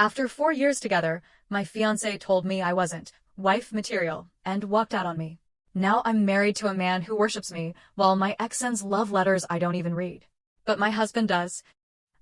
After 4 years together, my fiancé told me I wasn't wife material and walked out on me. Now I'm married to a man who worships me, while my ex sends love letters I don't even read. But my husband does.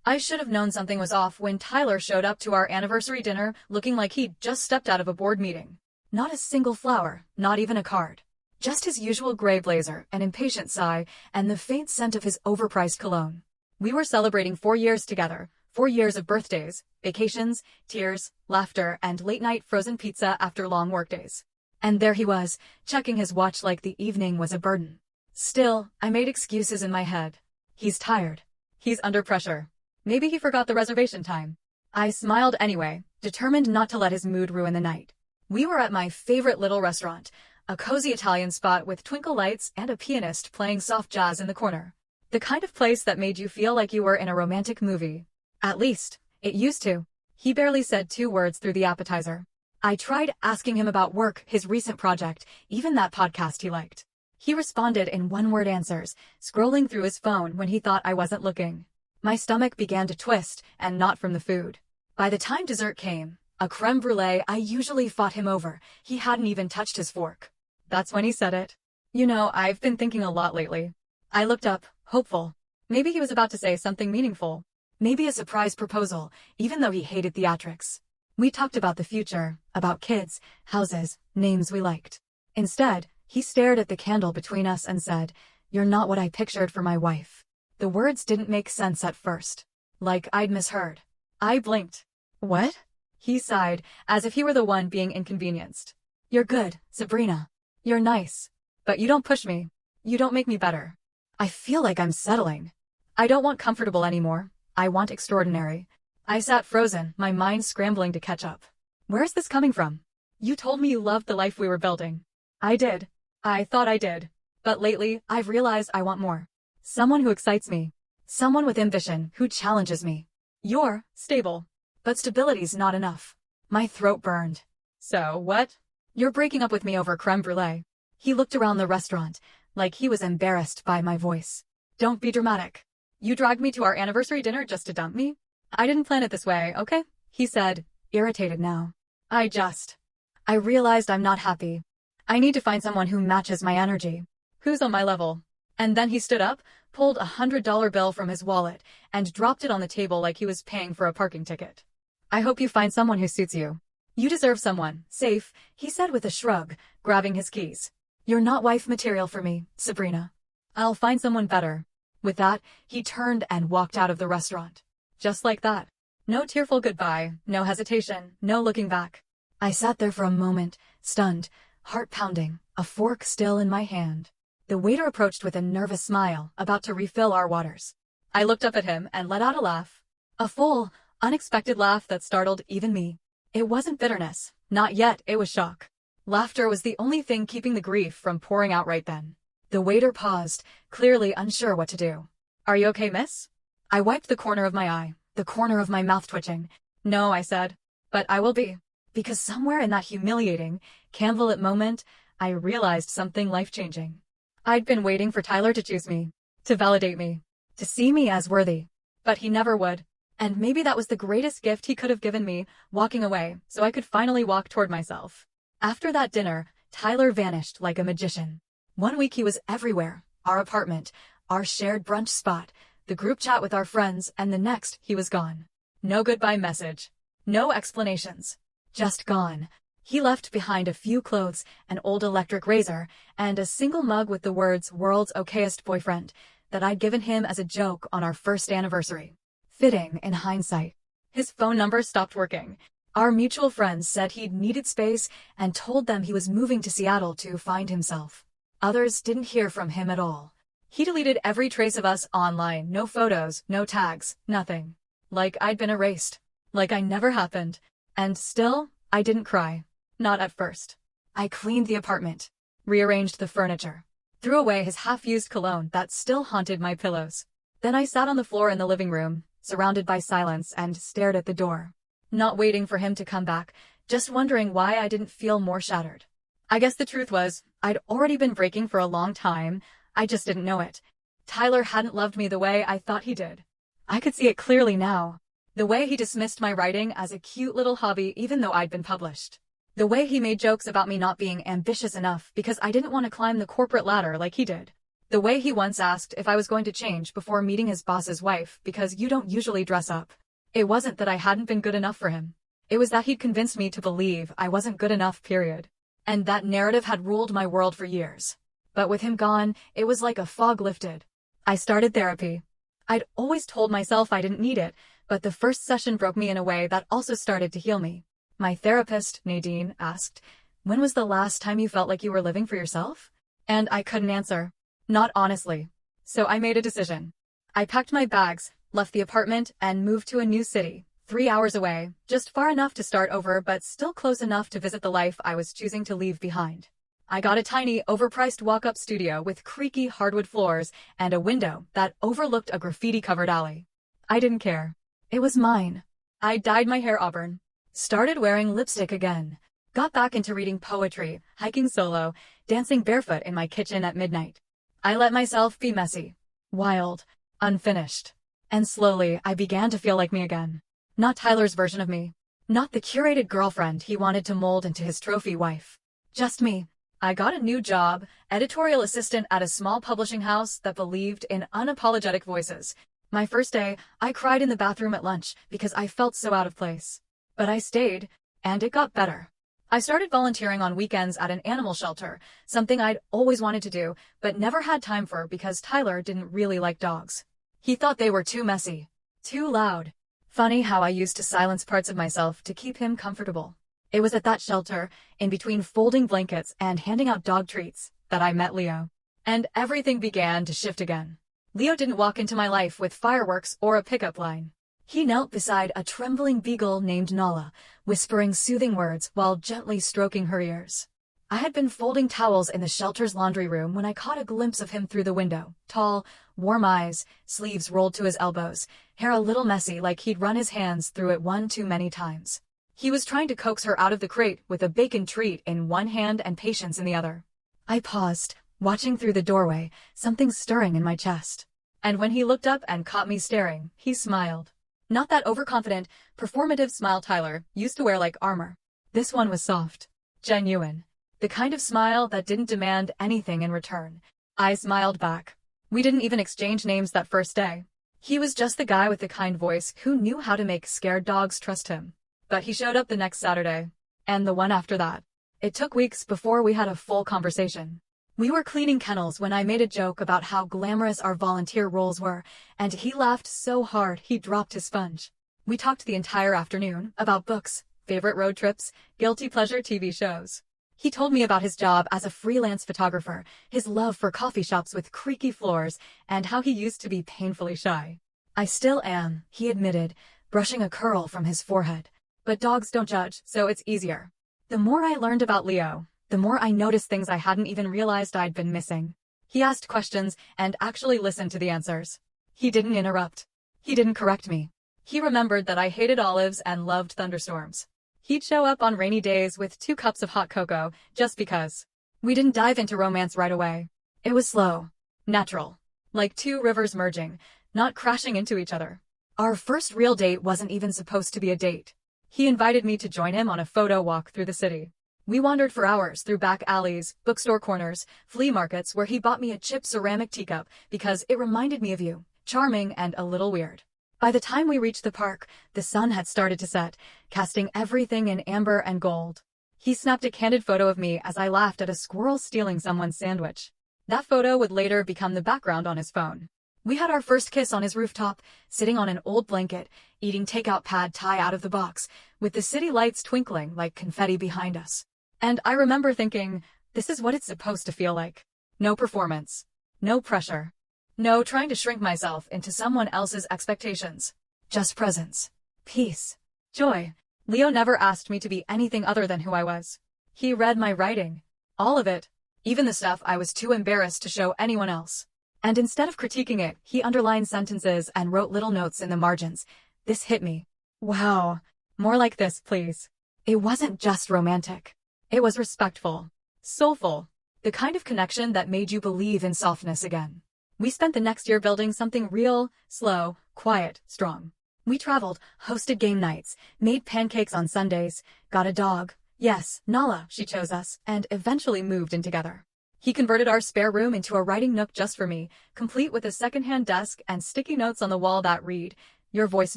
I should have known something was off when Tyler showed up to our anniversary dinner looking like he'd just stepped out of a board meeting. Not a single flower, not even a card. Just his usual gray blazer, an impatient sigh, and the faint scent of his overpriced cologne. We were celebrating 4 years together, 4 years of birthdays, vacations, tears, laughter, and late-night frozen pizza after long workdays. And there he was, checking his watch like the evening was a burden. Still, I made excuses in my head. He's tired. He's under pressure. Maybe he forgot the reservation time. I smiled anyway, determined not to let his mood ruin the night. We were at my favorite little restaurant, a cozy Italian spot with twinkle lights and a pianist playing soft jazz in the corner. The kind of place that made you feel like you were in a romantic movie. At least, it used to. He barely said 2 words through the appetizer. I tried asking him about work, his recent project, even that podcast he liked. He responded in one-word answers, scrolling through his phone when he thought I wasn't looking. My stomach began to twist, and not from the food. By the time dessert came, a creme brulee I usually fought him over, he hadn't even touched his fork. That's when he said it. You know, I've been thinking a lot lately. I looked up, hopeful. Maybe he was about to say something meaningful. Maybe a surprise proposal, even though he hated theatrics. We talked about the future, about kids, houses, names we liked. Instead, he stared at the candle between us and said, "You're not what I pictured for my wife." The words didn't make sense at first. Like I'd misheard. I blinked. What? He sighed, as if he were the one being inconvenienced. You're good, Sabrina. You're nice. But you don't push me. You don't make me better. I feel like I'm settling. I don't want comfortable anymore. I want extraordinary. I sat frozen, my mind scrambling to catch up. Where's this coming from? You told me you loved the life we were building. I did. I thought I did. But lately, I've realized I want more. Someone who excites me. Someone with ambition, who challenges me. You're stable. But stability's not enough. My throat burned. So what? You're breaking up with me over creme brulee. He looked around the restaurant, like he was embarrassed by my voice. Don't be dramatic. You dragged me to our anniversary dinner just to dump me? I didn't plan it this way, okay? He said, irritated now. I realized I'm not happy. I need to find someone who matches my energy. Who's on my level? And then he stood up, pulled $100 bill from his wallet, and dropped it on the table like he was paying for a parking ticket. I hope you find someone who suits you. You deserve someone, safe, he said with a shrug, grabbing his keys. You're not wife material for me, Sabrina. I'll find someone better. With that, he turned and walked out of the restaurant. Just like that. No tearful goodbye, no hesitation, no looking back. I sat there for a moment, stunned, heart pounding, a fork still in my hand. The waiter approached with a nervous smile, about to refill our waters. I looked up at him and let out a laugh. A full, unexpected laugh that startled even me. It wasn't bitterness. Not yet, it was shock. Laughter was the only thing keeping the grief from pouring out right then. The waiter paused, clearly unsure what to do. Are you okay, miss? I wiped the corner of my eye, the corner of my mouth twitching. No, I said. But I will be. Because somewhere in that humiliating, candlelit moment, I realized something life-changing. I'd been waiting for Tyler to choose me, to validate me, to see me as worthy. But he never would. And maybe that was the greatest gift he could have given me, walking away, so I could finally walk toward myself. After that dinner, Tyler vanished like a magician. 1 week he was everywhere, our apartment, our shared brunch spot, the group chat with our friends, and the next he was gone. No goodbye message. No explanations. Just gone. He left behind a few clothes, an old electric razor, and a single mug with the words "World's Okayest Boyfriend" that I'd given him as a joke on our first anniversary. Fitting in hindsight. His phone number stopped working. Our mutual friends said he'd needed space and told them he was moving to Seattle to find himself. Others didn't hear from him at all. He deleted every trace of us online, no photos, no tags, nothing. Like I'd been erased. Like I never happened. And still, I didn't cry. Not at first. I cleaned the apartment, rearranged the furniture, threw away his half-used cologne that still haunted my pillows. Then I sat on the floor in the living room, surrounded by silence, and stared at the door. Not waiting for him to come back, just wondering why I didn't feel more shattered. I guess the truth was, I'd already been breaking for a long time, I just didn't know it. Tyler hadn't loved me the way I thought he did. I could see it clearly now. The way he dismissed my writing as a cute little hobby even though I'd been published. The way he made jokes about me not being ambitious enough because I didn't want to climb the corporate ladder like he did. The way he once asked if I was going to change before meeting his boss's wife because you don't usually dress up. It wasn't that I hadn't been good enough for him. It was that he'd convinced me to believe I wasn't good enough, period. And that narrative had ruled my world for years. But with him gone, it was like a fog lifted. I started therapy. I'd always told myself I didn't need it, but the first session broke me in a way that also started to heal me. My therapist, Nadine, asked, "When was the last time you felt like you were living for yourself?" And I couldn't answer. Not honestly. So I made a decision. I packed my bags, left the apartment, and moved to a new city, 3 hours away, just far enough to start over but still close enough to visit the life I was choosing to leave behind. I got a tiny, overpriced walk-up studio with creaky hardwood floors and a window that overlooked a graffiti-covered alley. I didn't care. It was mine. I dyed my hair auburn. Started wearing lipstick again. Got back into reading poetry, hiking solo, dancing barefoot in my kitchen at midnight. I let myself be messy, wild, unfinished. And slowly, I began to feel like me again. Not Tyler's version of me. Not the curated girlfriend he wanted to mold into his trophy wife. Just me. I got a new job, editorial assistant at a small publishing house that believed in unapologetic voices. My first day, I cried in the bathroom at lunch because I felt so out of place. But I stayed, and it got better. I started volunteering on weekends at an animal shelter, something I'd always wanted to do, but never had time for because Tyler didn't really like dogs. He thought they were too messy, too loud. Funny how I used to silence parts of myself to keep him comfortable. It was at that shelter, in between folding blankets and handing out dog treats, that I met Leo. And everything began to shift again. Leo didn't walk into my life with fireworks or a pickup line. He knelt beside a trembling beagle named Nala, whispering soothing words while gently stroking her ears. I had been folding towels in the shelter's laundry room when I caught a glimpse of him through the window. Tall, warm eyes, sleeves rolled to his elbows, hair a little messy like he'd run his hands through it one too many times. He was trying to coax her out of the crate with a bacon treat in one hand and patience in the other. I paused, watching through the doorway, something stirring in my chest. And when he looked up and caught me staring, he smiled. Not that overconfident, performative smile Tyler used to wear like armor. This one was soft, genuine. The kind of smile that didn't demand anything in return. I smiled back. We didn't even exchange names that first day. He was just the guy with the kind voice who knew how to make scared dogs trust him. But he showed up the next Saturday. And the one after that. It took weeks before we had a full conversation. We were cleaning kennels when I made a joke about how glamorous our volunteer roles were, and he laughed so hard he dropped his sponge. We talked the entire afternoon about books, favorite road trips, guilty pleasure TV shows. He told me about his job as a freelance photographer, his love for coffee shops with creaky floors, and how he used to be painfully shy. I still am, he admitted, brushing a curl from his forehead. But dogs don't judge, so it's easier. The more I learned about Leo, the more I noticed things I hadn't even realized I'd been missing. He asked questions and actually listened to the answers. He didn't interrupt. He didn't correct me. He remembered that I hated olives and loved thunderstorms. He'd show up on rainy days with 2 cups of hot cocoa, just because. We didn't dive into romance right away. It was slow, natural, like 2 rivers merging, not crashing into each other. Our first real date wasn't even supposed to be a date. He invited me to join him on a photo walk through the city. We wandered for hours through back alleys, bookstore corners, flea markets where he bought me a chipped ceramic teacup because it reminded me of you, charming and a little weird. By the time we reached the park, the sun had started to set, casting everything in amber and gold. He snapped a candid photo of me as I laughed at a squirrel stealing someone's sandwich. That photo would later become the background on his phone. We had our first kiss on his rooftop, sitting on an old blanket, eating takeout pad thai out of the box, with the city lights twinkling like confetti behind us. And I remember thinking, this is what it's supposed to feel like. No performance. No pressure. No trying to shrink myself into someone else's expectations. Just presence. Peace. Joy. Leo never asked me to be anything other than who I was. He read my writing. All of it. Even the stuff I was too embarrassed to show anyone else. And instead of critiquing it, he underlined sentences and wrote little notes in the margins. This hit me. Wow. More like this, please. It wasn't just romantic. It was respectful. Soulful. The kind of connection that made you believe in softness again. We spent the next year building something real, slow, quiet, strong. We traveled, hosted game nights, made pancakes on Sundays, got a dog. Yes, Nala, she chose us, and eventually moved in together. He converted our spare room into a writing nook just for me, complete with a second-hand desk and sticky notes on the wall that read, "Your voice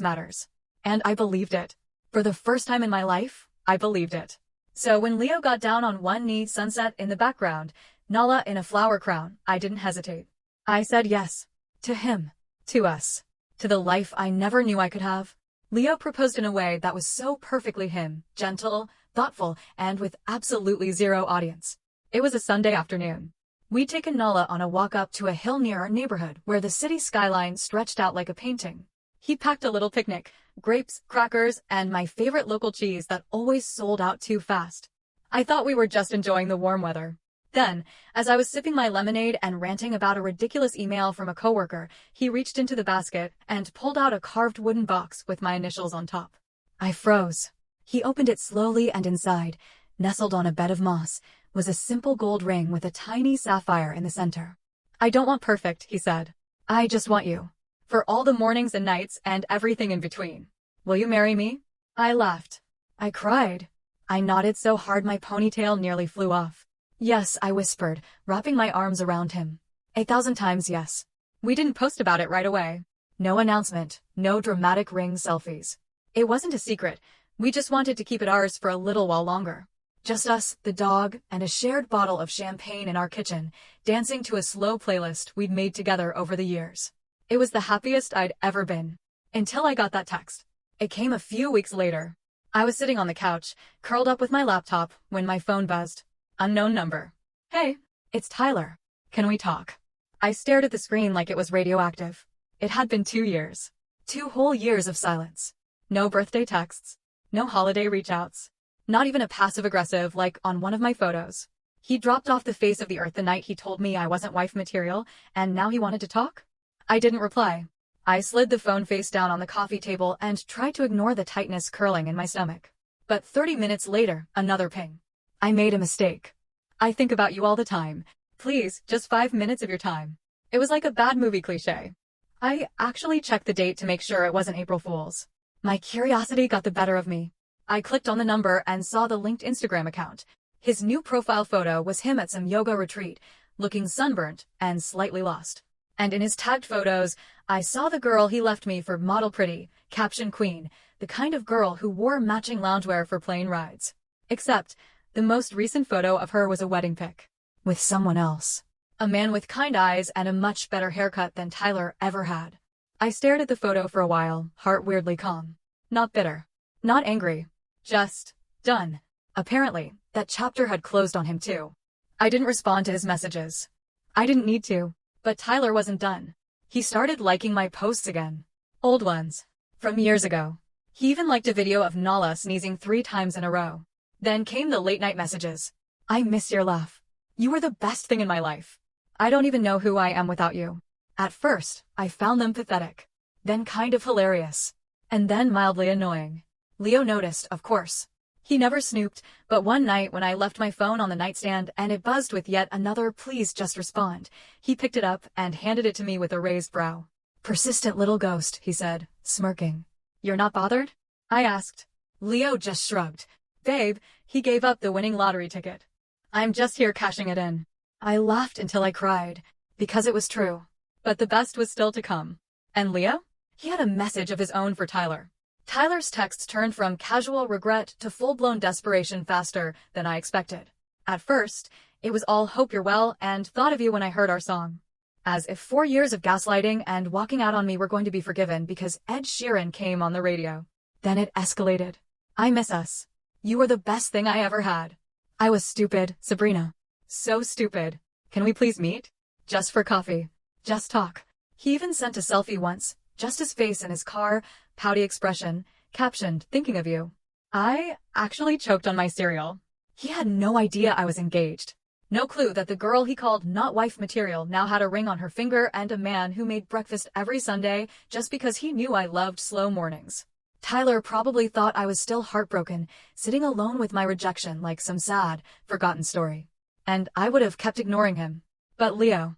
matters." And I believed it. For the first time in my life, I believed it. So when Leo got down on one knee, sunset in the background, Nala in a flower crown, I didn't hesitate. I said yes. To him. To us. To the life I never knew I could have. Leo proposed in a way that was so perfectly him, gentle, thoughtful, and with absolutely zero audience. It was a Sunday afternoon. We'd taken Nala on a walk up to a hill near our neighborhood where the city skyline stretched out like a painting. He packed a little picnic, grapes, crackers, and my favorite local cheese that always sold out too fast. I thought we were just enjoying the warm weather. Then, as I was sipping my lemonade and ranting about a ridiculous email from a coworker, he reached into the basket and pulled out a carved wooden box with my initials on top. I froze. He opened it slowly, and inside, nestled on a bed of moss, was a simple gold ring with a tiny sapphire in the center. "I don't want perfect," he said. "I just want you. For all the mornings and nights and everything in between. Will you marry me?" I laughed. I cried. I nodded so hard my ponytail nearly flew off. "Yes," I whispered, wrapping my arms around him. 1,000 times yes. We didn't post about it right away. No announcement, no dramatic ring selfies. It wasn't a secret. We just wanted to keep it ours for a little while longer. Just us, the dog, and a shared bottle of champagne in our kitchen, dancing to a slow playlist we'd made together over the years. It was the happiest I'd ever been. Until I got that text. It came a few weeks later. I was sitting on the couch, curled up with my laptop, when my phone buzzed. Unknown number. "Hey, it's Tyler. Can we talk?" I stared at the screen like it was radioactive. It had been 2 years. 2 whole years of silence. No birthday texts. No holiday reach-outs. Not even a passive-aggressive like on one of my photos. He dropped off the face of the earth the night he told me I wasn't wife material, and now he wanted to talk? I didn't reply. I slid the phone face down on the coffee table and tried to ignore the tightness curling in my stomach. But 30 minutes later, another ping. "I made a mistake. I think about you all the time. Please, just 5 minutes of your time." It was like a bad movie cliché. I actually checked the date to make sure it wasn't April Fool's. My curiosity got the better of me. I clicked on the number and saw the linked Instagram account. His new profile photo was him at some yoga retreat, looking sunburnt and slightly lost. And in his tagged photos, I saw the girl he left me for model pretty, caption queen, the kind of girl who wore matching loungewear for plane rides. Except, the most recent photo of her was a wedding pic. With someone else. A man with kind eyes and a much better haircut than Tyler ever had. I stared at the photo for a while, heart weirdly calm. Not bitter. Not angry. Just done. Apparently, that chapter had closed on him too. I didn't respond to his messages. I didn't need to. But Tyler wasn't done. He started liking my posts again. Old ones. From years ago. He even liked a video of Nala sneezing 3 times in a row. Then came the late-night messages. "I miss your laugh. You were the best thing in my life. I don't even know who I am without you." At first, I found them pathetic. Then kind of hilarious. And then mildly annoying. Leo noticed, of course. He never snooped, but one night when I left my phone on the nightstand and it buzzed with yet another "please just respond," he picked it up and handed it to me with a raised brow. "Persistent little ghost," he said, smirking. "You're not bothered?" I asked. Leo just shrugged. "Babe, he gave up the winning lottery ticket. I'm just here cashing it in." I laughed until I cried, because it was true. But the best was still to come. And Leo? He had a message of his own for Tyler. Tyler's texts turned from casual regret to full-blown desperation faster than I expected. At first, it was all "hope you're well" and "thought of you when I heard our song." As if 4 years of gaslighting and walking out on me were going to be forgiven because Ed Sheeran came on the radio. Then it escalated. "I miss us. You were the best thing I ever had. I was stupid, Sabrina. So stupid. Can we please meet? Just for coffee. Just talk." He even sent a selfie once, just his face in his car, pouty expression, captioned, "Thinking of you." I actually choked on my cereal. He had no idea I was engaged. No clue that the girl he called not wife material now had a ring on her finger and a man who made breakfast every Sunday just because he knew I loved slow mornings. Tyler probably thought I was still heartbroken, sitting alone with my rejection like some sad, forgotten story. And I would have kept ignoring him. But Leo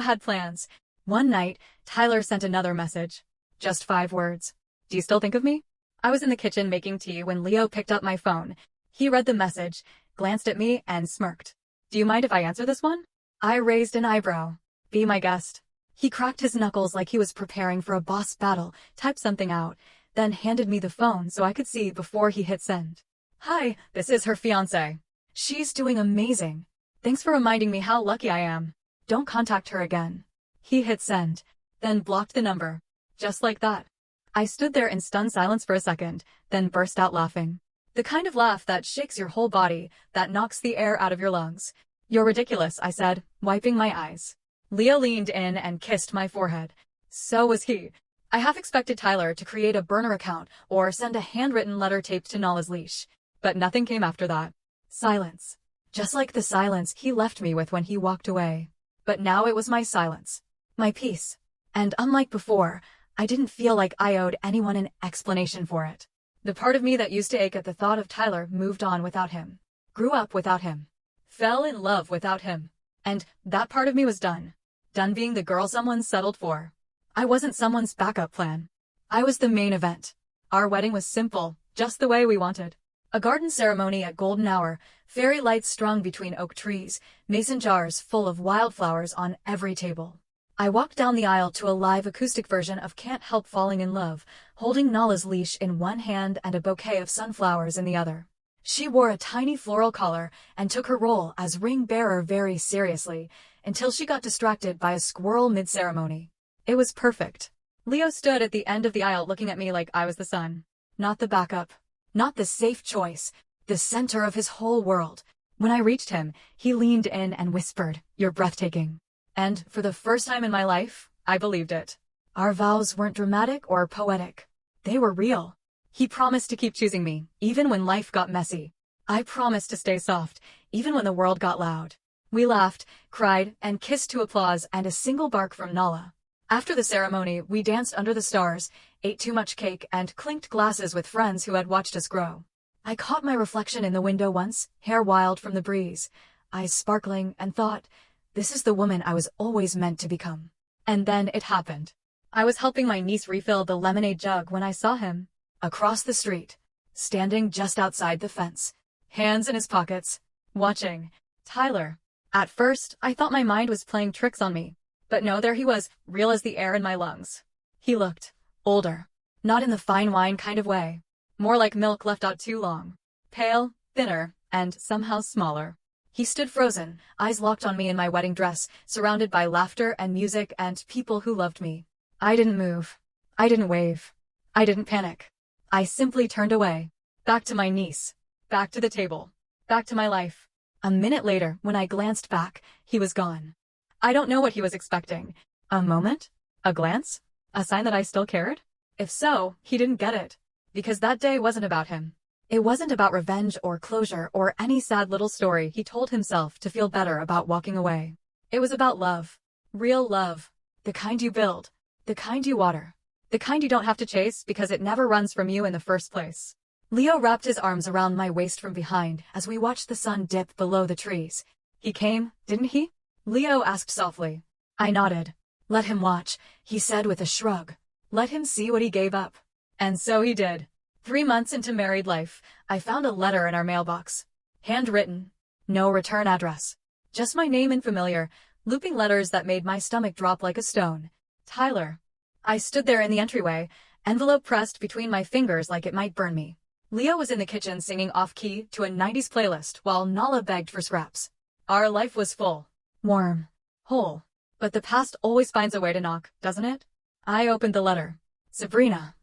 had plans. One night, Tyler sent another message. Just 5 words. Do you still think of me? I was in the kitchen making tea when Leo picked up my phone. He read the message, glanced at me, and smirked. Do you mind if I answer this one? I raised an eyebrow. Be my guest. He cracked his knuckles like he was preparing for a boss battle, typed something out, then handed me the phone so I could see before he hit send. Hi, this is her fiancé. She's doing amazing. Thanks for reminding me how lucky I am. Don't contact her again. He hit send, then blocked the number. Just like that. I stood there in stunned silence for a second, then burst out laughing. The kind of laugh that shakes your whole body, that knocks the air out of your lungs. You're ridiculous, I said, wiping my eyes. Leo leaned in and kissed my forehead. So was he. I half expected Tyler to create a burner account or send a handwritten letter taped to Nala's leash. But nothing came after that. Silence. Just like the silence he left me with when he walked away. But now it was my silence. My peace. And unlike before, I didn't feel like I owed anyone an explanation for it. The part of me that used to ache at the thought of Tyler moved on without him. Grew up without him. Fell in love without him. And that part of me was done. Done being the girl someone settled for. I wasn't someone's backup plan. I was the main event. Our wedding was simple, just the way we wanted. A garden ceremony at golden hour, fairy lights strung between oak trees, mason jars full of wildflowers on every table. I walked down the aisle to a live acoustic version of Can't Help Falling in Love, holding Nala's leash in one hand and a bouquet of sunflowers in the other. She wore a tiny floral collar and took her role as ring bearer very seriously, until she got distracted by a squirrel mid-ceremony. It was perfect. Leo stood at the end of the aisle looking at me like I was the sun. Not the backup. Not the safe choice. The center of his whole world. When I reached him, he leaned in and whispered, "You're breathtaking." And, for the first time in my life, I believed it. Our vows weren't dramatic or poetic. They were real. He promised to keep choosing me, even when life got messy. I promised to stay soft, even when the world got loud. We laughed, cried, and kissed to applause and a single bark from Nala. After the ceremony, we danced under the stars, ate too much cake, and clinked glasses with friends who had watched us grow. I caught my reflection in the window once, hair wild from the breeze, eyes sparkling, and thought, this is the woman I was always meant to become. And then it happened. I was helping my niece refill the lemonade jug when I saw him, across the street, standing just outside the fence, hands in his pockets, watching Tyler. At first, I thought my mind was playing tricks on me. But no, there he was, real as the air in my lungs. He looked older. Not in the fine wine kind of way. More like milk left out too long. Pale, thinner, and somehow smaller. He stood frozen, eyes locked on me in my wedding dress, surrounded by laughter and music and people who loved me. I didn't move. I didn't wave. I didn't panic. I simply turned away. Back to my niece. Back to the table. Back to my life. A minute later, when I glanced back, he was gone. I don't know what he was expecting. A moment? A glance? A sign that I still cared? If so, he didn't get it. Because that day wasn't about him. It wasn't about revenge or closure or any sad little story he told himself to feel better about walking away. It was about love. Real love. The kind you build. The kind you water. The kind you don't have to chase because it never runs from you in the first place. Leo wrapped his arms around my waist from behind as we watched the sun dip below the trees. He came, didn't he? Leo asked softly. I nodded. Let him watch, he said with a shrug. Let him see what he gave up. And so he did. 3 months into married life, I found a letter in our mailbox. Handwritten. No return address. Just my name and familiar, looping letters that made my stomach drop like a stone. Tyler. I stood there in the entryway, envelope pressed between my fingers like it might burn me. Leo was in the kitchen singing off-key to a 90s playlist while Nala begged for scraps. Our life was full. Warm. Whole. But the past always finds a way to knock, doesn't it? I opened the letter. Sabrina.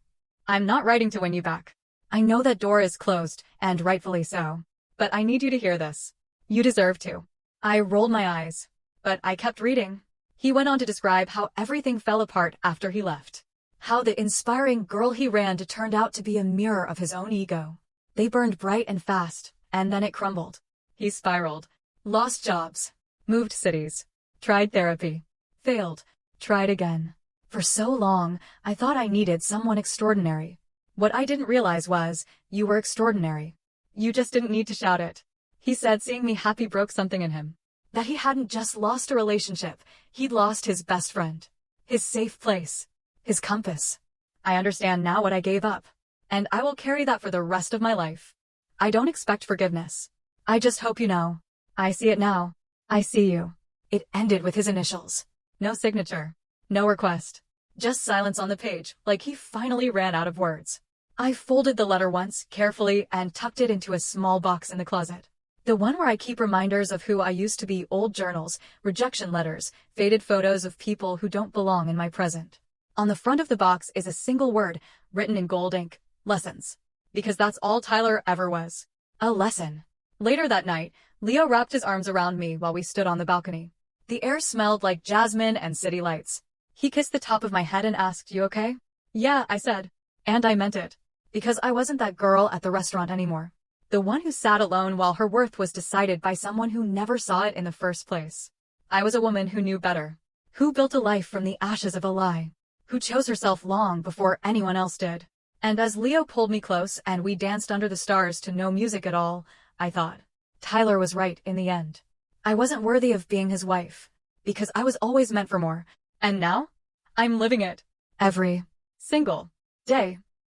I'm not writing to win you back. I know that door is closed, and rightfully so. But I need you to hear this. You deserve to. I rolled my eyes. But I kept reading. He went on to describe how everything fell apart after he left. How the inspiring girl he ran to turned out to be a mirror of his own ego. They burned bright and fast, and then it crumbled. He spiraled. Lost jobs. Moved cities. Tried therapy. Failed. Tried again. For so long, I thought I needed someone extraordinary. What I didn't realize was, you were extraordinary. You just didn't need to shout it. He said seeing me happy broke something in him. That he hadn't just lost a relationship, he'd lost his best friend. His safe place. His compass. I understand now what I gave up. And I will carry that for the rest of my life. I don't expect forgiveness. I just hope you know. I see it now. I see you. It ended with his initials. No signature. No request. Just silence on the page, like he finally ran out of words. I folded the letter once, carefully, and tucked it into a small box in the closet. The one where I keep reminders of who I used to be, old journals, rejection letters, faded photos of people who don't belong in my present. On the front of the box is a single word, written in gold ink: lessons. Because that's all Tyler ever was. A lesson. Later that night, Leo wrapped his arms around me while we stood on the balcony. The air smelled like jasmine and city lights. He kissed the top of my head and asked, "You okay?" "Yeah," I said. And I meant it. Because I wasn't that girl at the restaurant anymore. The one who sat alone while her worth was decided by someone who never saw it in the first place. I was a woman who knew better. Who built a life from the ashes of a lie. Who chose herself long before anyone else did. And as Leo pulled me close and we danced under the stars to no music at all, I thought, Tyler was right in the end. I wasn't worthy of being his wife. Because I was always meant for more. And now? I'm living it. Every single day.